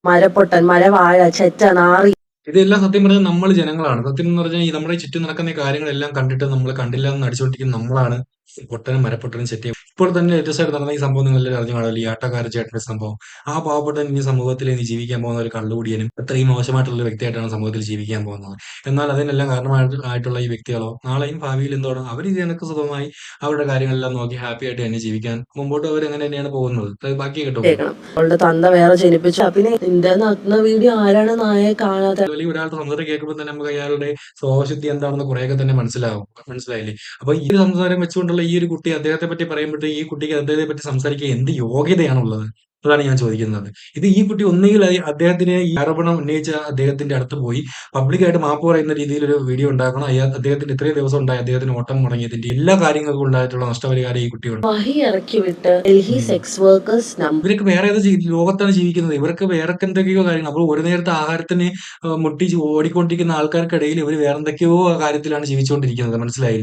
മരപ്പൊട്ടൻ, മരവാഴ, ചെറ്റ, നാറി. ഇതെല്ലാം സത്യം പറഞ്ഞാൽ നമ്മൾ ജനങ്ങളാണ്. സത്യം എന്ന് പറഞ്ഞാൽ ഈ നമ്മുടെ ചുറ്റും നടക്കുന്ന ഈ കാര്യങ്ങളെല്ലാം കണ്ടിട്ട് നമ്മൾ കണ്ടില്ല എന്ന് നടിച്ചുകൊണ്ടിരിക്കുന്ന നമ്മളാണ് പൊട്ടനും മരപ്പൊട്ടനും ചെറ്റിയും. ഇപ്പോൾ തന്നെ ലേറ്റസ്റ്റ് ആയിട്ട് നടന്ന ഈ സംഭവം നിങ്ങളെല്ലാവരും അറിഞ്ഞു കാണുമല്ലോ, ഈ ആട്ടക്കാരൻ ചേട്ടന്റെ സംഭവം. ആ പാവപ്പെട്ടൻ ഈ സമൂഹത്തിൽ ഇനി ജീവിക്കാൻ പോകുന്ന ഒരു കള്ളുകുടിയനും അത്രയും മോശമായിട്ടുള്ള ഒരു വ്യക്തിയായിട്ടാണ് സമൂഹത്തിൽ ജീവിക്കാൻ പോകുന്നത്. എന്നാൽ അതിനെല്ലാം കാരണമായിട്ടുള്ള ഈ വ്യക്തികളോ നാളെയും ഭാവിയിൽ എന്തോണം അവർ ഇത് കണക്ക് സുഖമായി അവരുടെ കാര്യങ്ങളെല്ലാം നോക്കി ഹാപ്പി ആയിട്ട് തന്നെ ജീവിക്കാൻ മുമ്പോട്ട് അവർ അങ്ങനെ തന്നെയാണ് പോകുന്നത്. അത് ബാക്കി കേട്ടോ. കേൾക്കണം. അവളുടെ തന്ത വേറെ ജനിപ്പിച്ചു. പിന്നെ നിന്റെ നഗ്ന വീഡിയോ ആരാണ് നായെ കാണാതെ? അല്ലെങ്കിൽ ഒരാളുടെ സംസാരം കേൾക്കുമ്പോൾ തന്നെ നമുക്ക് അയാളുടെ സ്വഭാവശുദ്ധി എന്താണെന്ന് കുറെയൊക്കെ തന്നെ മനസ്സിലാവും. മനസ്സിലായില്ലേ? അപ്പൊ ഈ ഒരു സംസാരം വെച്ചുകൊണ്ടുള്ള ഈ ഒരു കുട്ടി അദ്ദേഹത്തെ പറ്റി പറയുമ്പോഴത്തേക്ക് ഈ കുട്ടിക്ക് അദ്ദേഹത്തെ പറ്റി സംസാരിക്കാൻ എന്ത് യോഗ്യതയാണുള്ളത്? അതാണ് ഞാൻ ചോദിക്കുന്നത്. ഇത് ഈ കുട്ടി ഒന്നുകിൽ അദ്ദേഹത്തിന് ഈ ആരോപണം ഉന്നയിച്ച അദ്ദേഹത്തിന്റെ അടുത്ത് പോയി പബ്ലിക്കായിട്ട് മാപ്പ് പറയുന്ന രീതിയിൽ ഒരു വീഡിയോ ഉണ്ടാക്കണം. അദ്ദേഹത്തിന് ഇത്രയും ദിവസം ഉണ്ടായ അദ്ദേഹത്തിന് ഓട്ടം മുടങ്ങിയതിന്റെ എല്ലാ കാര്യങ്ങൾക്കും ഉണ്ടായിട്ടുള്ള നഷ്ടപരിഹാരം ഈ കുട്ടിയുണ്ട്. വഹി ഇറക്കി വിട്ട് ഡൽഹി സെക്സ് വർക്കേഴ്സ് നമ്പർ. ഇവരൊക്കെ വേറെ ഏത് ലോകത്താണ് ജീവിക്കുന്നത്? ഇവർക്ക് വേറെ എന്തൊക്കെയോ കാര്യങ്ങൾ. അപ്പോൾ ഒരു നേരത്തെ ആഹാരത്തിന് മുട്ടി ഓടിക്കൊണ്ടിരിക്കുന്ന ആൾക്കാർക്കിടയിൽ ഇവർ വേറെ എന്തൊക്കെയോ കാര്യത്തിലാണ് ജീവിച്ചുകൊണ്ടിരിക്കുന്നത്. മനസ്സിലായില്ലേ?